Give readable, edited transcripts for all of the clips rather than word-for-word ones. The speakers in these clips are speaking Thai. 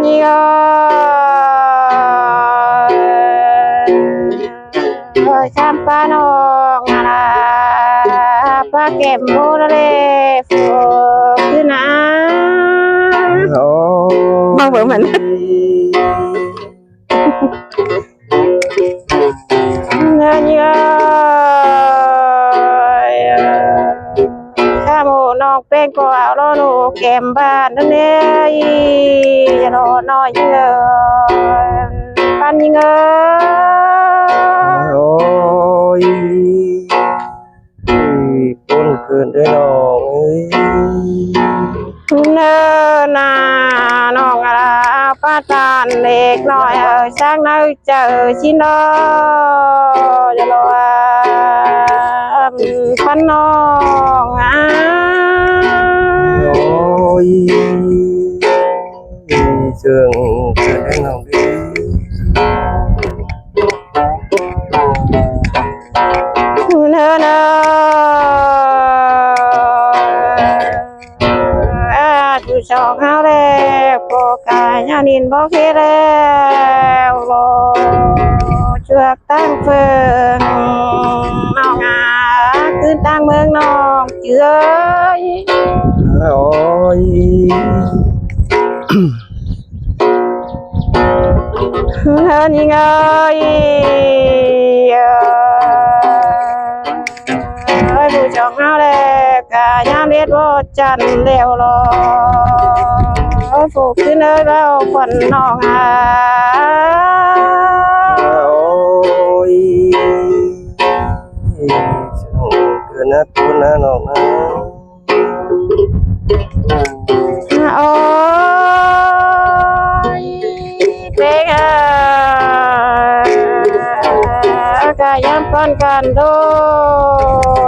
นี่ก็ข้ามป้านองนะป้าเก็บโบเลยฟูขึ้นนะมองเหมือนมันเงินเยอะข้าโมน้องเป็นก็เอาล้อหนูเก็บบ้านนั่นเองจะรอน้อยเงินปันเงินโอ้ยปุ่นคืนด้วยน้องเอ้ยเนินนาน้องอะไรป้าตาเล็กน้อยช่างน้อยเจอชินโดจะรอปันน้องโอ้ยเชิงคืนด้วยน้องดิเนินดูชองเขาแล้วโปกายยานินบอกเฮแล้วโลเชือกตั้งเฟิงน้องขึ้นตั้งเมืองน้องเจือยโอ้ยเฮ้ยนี่ไงผู้ชองเขาแล้วกายามเล็ดว่าจันเลี้ยวรอฝูกขึ้นแล้วคนน้องโอ้ยเชิงคืนนะปุ่นนะน้องนะโอ้ยเป็นกายามป้อนกันโด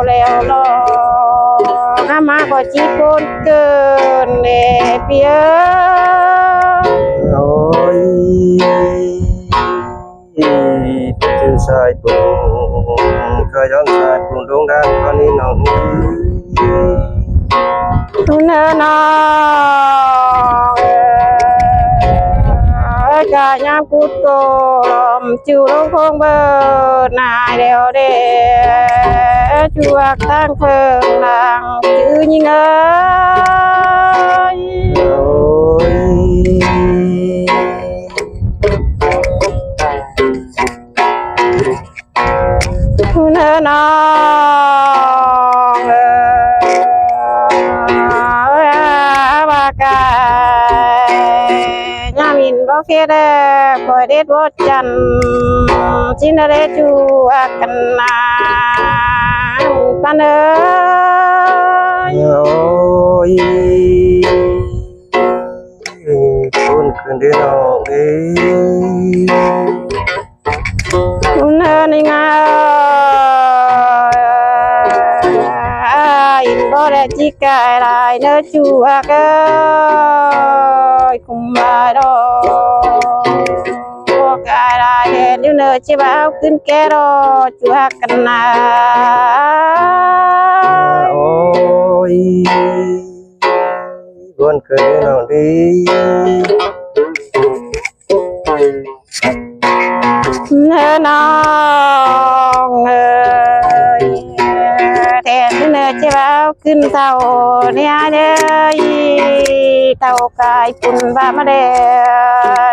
แล้วรอน้ำมาก็จีบคนเกินเด็เปียโอ้ยจื้อสายปุ่นก็ย้อนสายปุ่นดวงดาวคนนี้น้องเนินนกายามพูดโกลมจิวลงคงเบิดนายเดียวเดจวกตั้งเพิ่งหลังจื้อยิงโอ้ยเนินนบากายยามินบอกเฮเดคอยเด็ดวดจันจินเดจูอากันนาปันเอ้ยโอ้ยปุ่นคืนด้วยน้องเอ้ยเนินนี่ไงอินบ่ได้จิกายลายเนื้อจูอาเกยคุมบาดอกายลายเห็นอยู่เนื้อจิบ่าวขึ้นแก่รอจูอากันนาโอ้ยปุ่นคืนด้วยน้องดิเนื้อน้องเอ้ยแทนเนื้อจิบ่าวขึ้นเต่าเนี่ยเด้อเต่ากายปุ่นว่ามาเด้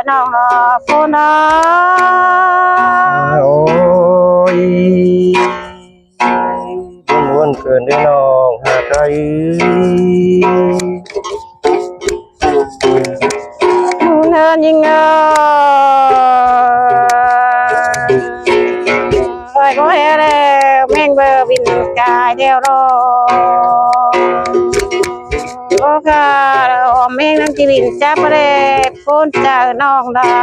น้องรอคนน้อโอ้ยปุ่นคืนด้วยน้องหาไกลเนินยิงก็เฮแล้วแมงเบอร์บินกายเดียวรอโอ้ค่ะแมงนั่งจีบินจับเลยพ้นจากน้องได้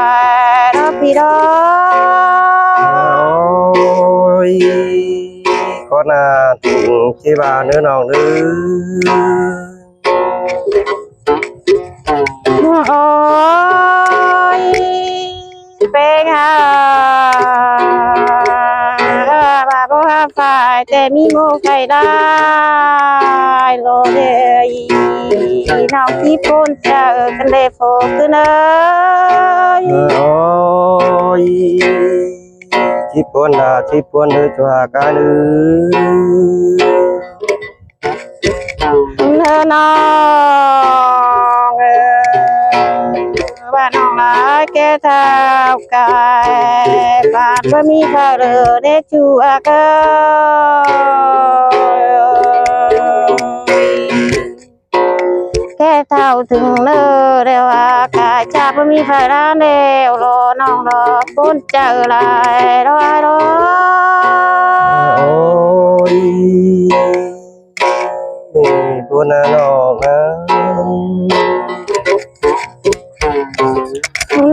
รอพี่รอโอ้ยก็น่าถึงที่บ้านเนื้อน้องเด้โอ้ยเป็นบาบ่ฮาฝ่ายแต่มีโมไก่ได้โลเดยน้องที่พ้นจะกันเลยโฟกันเนอ โอ้ยชิปวนดาชิปวนเดือจัวกันเดือ เธอน้องบ้านน้องหลายแก่เท่ากายบาดบ่มีข้าวเหลือได้จัวก็แก่เท่าถึงเนอเรียกว่ากายชาบ่มีไฟร้านเดียวรอน้องรอพ้นเจอลายรอ โอ้ยตัวน่ะน้องนะ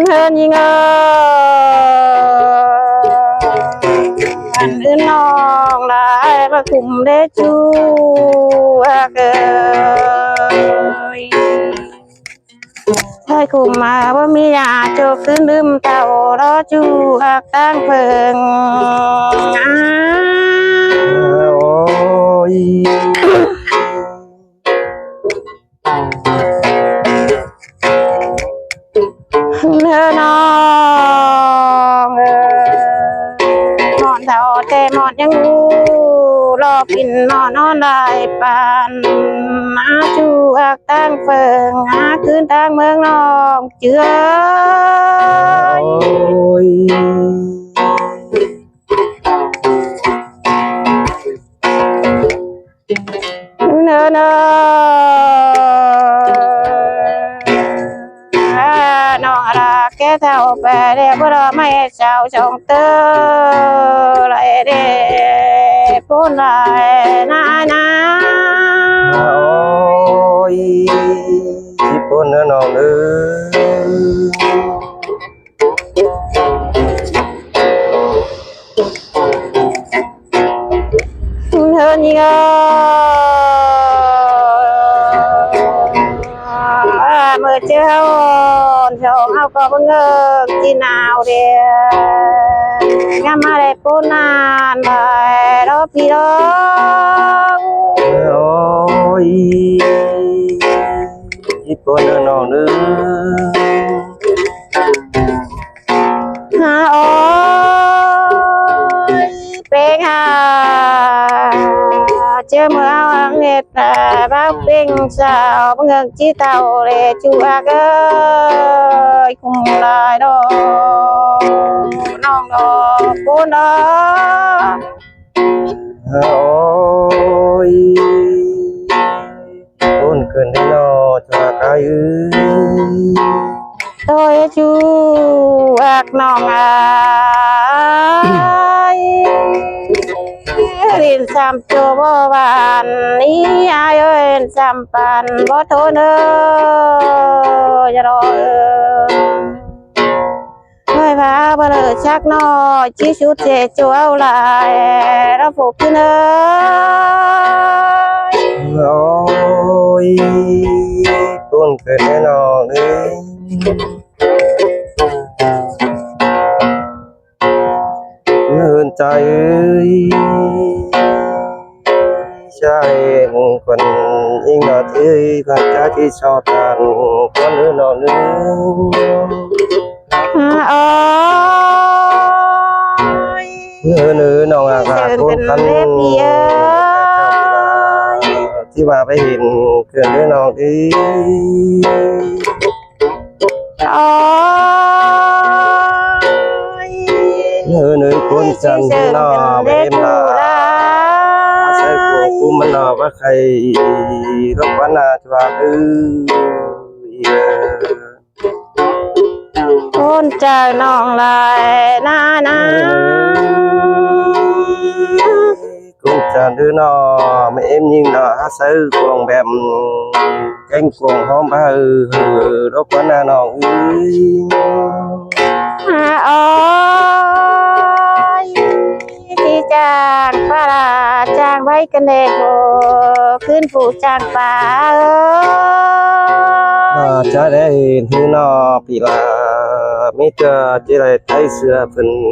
เงินยิงอันอื่นน้องหลายมาคุมได้จูเกยให้คุมมาว่ามียาโจกขึ้นลืมเต่ารอจูอักตั้งเพิง โอ้ย เนื้อน้องนอนเท่าแต่หมดยังงูรอปินนอนได้ปานมาจูอักตั้งเฟิงหาคืนทางเมืองน้องเจือ โอ้ย เนื้อน้องรักแก่เท่าไปเรียบร้อยไม่เจ้าชงเตอไรเด้พูนไรนา โอ้ยชิปวนน่ะน้องเด้อ เธอนี่ก็เมื่อเจ้าชงเอาก็เงินที่นาวเดียงามาได้ปูนานไปรอพี่รอ โอ้ยชิปวนน่ะน้องเด้อ โอ้ยเป็นเจ้าเมื่อวังเหตุบ้าเป็นสาวเงินที่เท่าเลยชัวก็คุ้มลายดอกน้องดอกปูนดอก โอ้ยคนเกินได้นอจัวกาย tôi chú ác nòng ai liền xăm cho bố bạn ý ai ơi xăm bàn bố thôi nữa giờ rồi hơi phá bà lỡ chắc nó chỉ chút chế chú áo lại nó phục chứ nữa โอ้ยคนเกินได้นอเด้อเงินใจเอ้ยชายคนยิ่งหน่อยที่พระเจ้าที่ชอบทานคนเนื้อนอนเนื้อ ôi เนื้อเนื้อน้องอากาศคนคันที่ว่าไปเห็นเกินได้น้องที่ ôi เนื้อเนื้อคนจันทร์นอไม่เอ็มลาใส่กูกูมันนอว่าใครรบวันนาจว่าดื้อ คนเจอน้องลายนา cũng chẳng đứa nó mà em nhìn nó hát sư còn bèm canh cuồng hôm ba đó quá na nó ôiที่จางปลาจางไว้กันเด็กขึ้นผูจางป่า cha đây thì nó bị là mấy cha chỉ là thấy xưa phần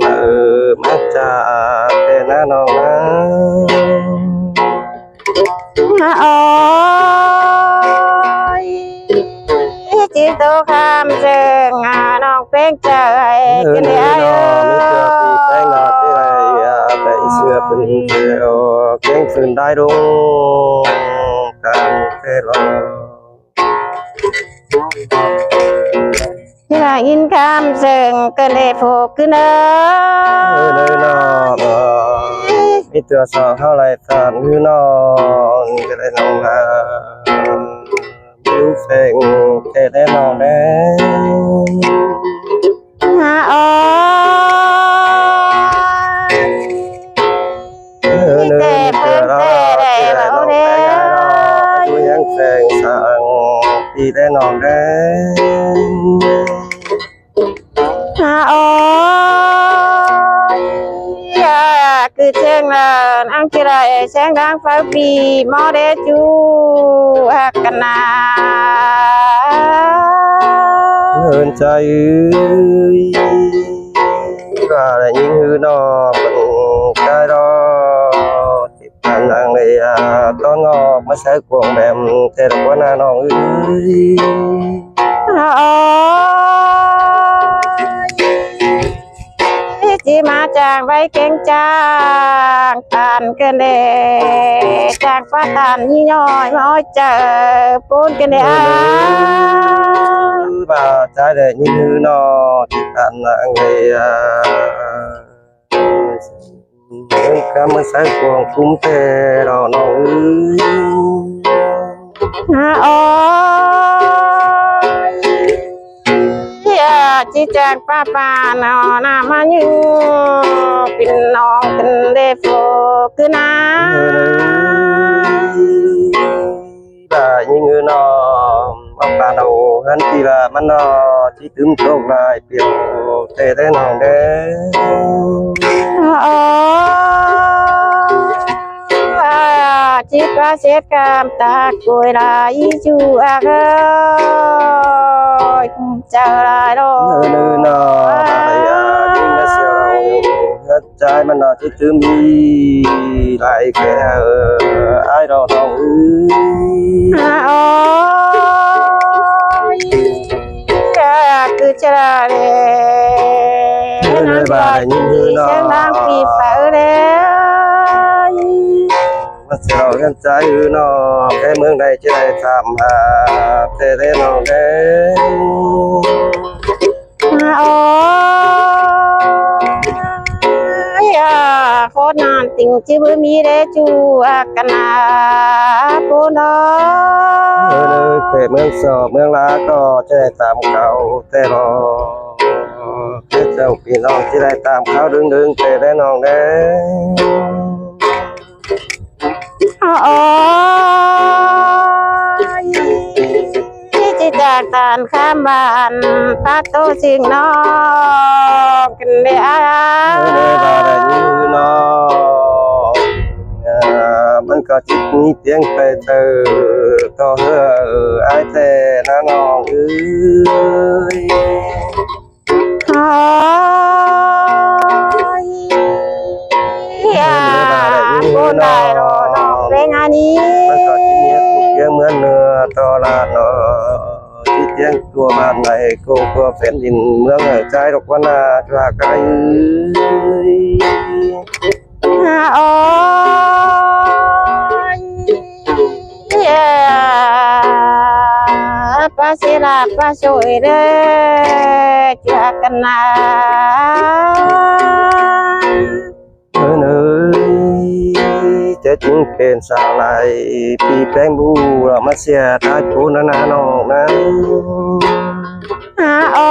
mắt cha thế na nó ôi chỉ tôi khám rừng nó องเป้งใจ เออ กัน เน ได้ ยนอมีเสื้อปีแป้งนอที่ไรไปเสื้อเป็นเขียวเก่งขึ้นได้ดงการเทลอ ที่ได้ยินคำเสียงกันได้พบกันเด้อ เนยนอมีเตือสองเท่าไรตานคือนอนก็ได้นองนาบิวแฝงแค่ได้นอนแน่ หาอ้อย เนยมีเตือเราที่ได้นอนแป้งนอดูยังแฝงสั่งปีได้นอนแน่ หาอ้อยคือเชียงนานอังกิไรเชียงดังฟ้าปีมอเดจูหักกันนา เหินใจว่าได้ยิงหือนอเป็นใจรอติดพันนางเลยตอนงอกมาใช้กวงแบมแต่ละวันน้องหาอ้อยที่มาจากใบเก่งจางตานเกินเดจากฟ้าตานยี่ย้อยมาอ้อยเจอปูนกันเดอา บ่าใจได้ยิงหือนอติดพันนางเลยเดินกำมาใช้กวงคุ้มแต่รอน้องหาอ้อยจีแจงป้าป้านอนามาอยู่เป็นน้องกันเดฟคือน้า บ่ายิงหือนอมาปานเอาหันทีละมันนอที่ถึงโชคลายเปลี่ยวแต่ได้น้องเด้ อ๋อจิตว่าเสียกามตากุยลายจูอาเกยเจอลายโล เนื้อนอมาเลยยิ่งน่าเสียวหัวใจมันนอที่ถึงมีหลายแค่ไอ้เราน้องอ๋อคือจะเลย เลยบ่ายิงหือนอ เสียงดังปีเป๋อเลย มาเสียวกันใจหือนอแค่เมืองใดจะได้ทำหาแต่ได้น้องเด้ โอ้ยโคตรนานติงจิบมีเดจูอากันนาปูนอ เขตเมืองสอบเมืองลาก็จะได้ตามเขาแต่รอแค่เจ้าพี่น้องที่ได้ตามเขาดึงแต่ได้น้องเด้ โอ้ยที่จะจากตานข้ามบ้านพักโตสิงนอกกันเดีย บาได้ยินน้องมันก็จิตนี้เตียงไปเธอต่อเฮ้อไอ้แต่น้าน้องย โอ้ยปูนได้รอน้องเพลงอันนี้ มันก็จิตนี้ทุกเตียงเหมือนเนื้อต่อลาดที่เตียงตัวบ้านไหนก็เป็นดินเมืองใจดอกว่านาจากไกล โอ้ยป้าศิลาป้าช่วยเด้อจากกันนา เนยจะจึงเป็นสาวไหลปีแป้งบูเรามาเสียตาโกนานาน้องนะ โอ้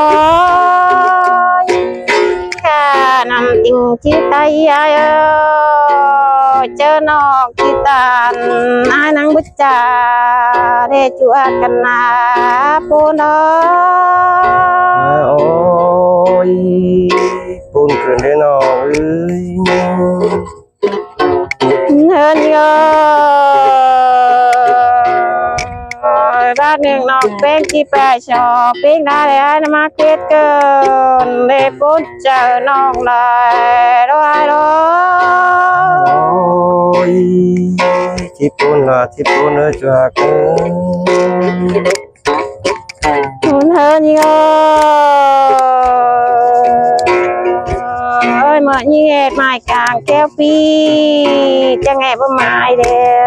ยแค่นำติงจิตใจเจอนอกที่ตานอานังบุจจาได้จวดกันนาปูนอ โอ้ยปุ่นขึ้นได้น้องเงินเยบ้านหนึ่งนอกเป็นที่แปะชอบเป็นได้เลยนะมาเกิดเกินได้ปุจเจอน้องเลยด้วยรอ โอ้ยที่ปุ่นละที่ปุ่นเนื้อจาก คุณเฮินเย như nghe mai càng kéo phi cho nghe bơm mai để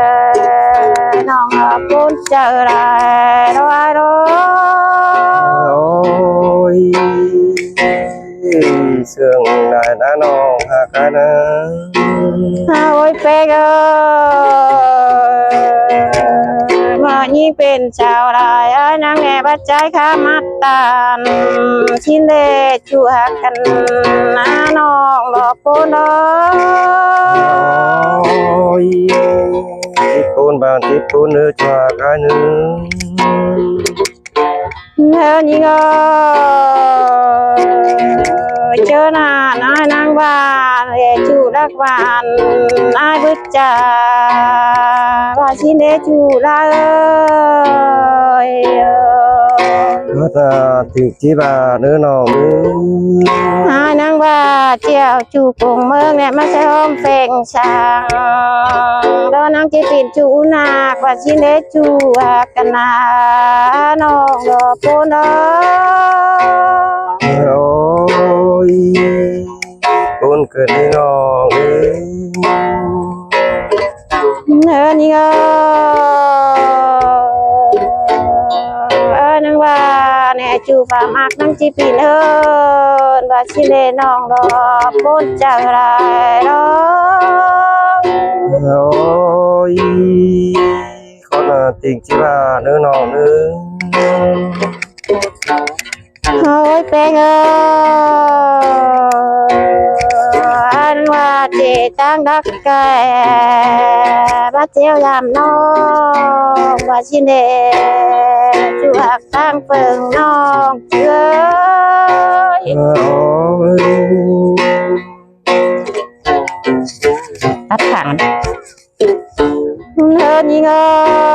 non bốn chờ lại đâu ai đó ôi sương lại đã non hạ cái nữa ôi phê mà như bên chào lại ai nàng nghe bắt trái khá mắt tàn xin lê chùa cần á non lọ bốn đó ôi tiếp côn bàn tiếp côn nữa cho cái nữa nhớ như chớ là ai năng bà để chủ đắc bàn ai bước trà và xin để chủ ra ơi hết là tình chí bà nữa nào nữa ai năng bà treo chủ cùng mơ mẹ mà sẽ ôm phèn sàng đó năng chế tiền chủ nạc và xin để chủ cần à nó gò bốn đó ôi con cười đi nó nhớ như năng bà nè chủ và mặc năng chi pin hơn và xin để nòng đó bốn trở lại đó ôi con là tình chí bà nữa nào nữa ôi bé anh hoa chị đang đắc kè bắt treo làm non và xin để chú hạc sang phường non chưa ôi tắt thẳng hơn như ngơ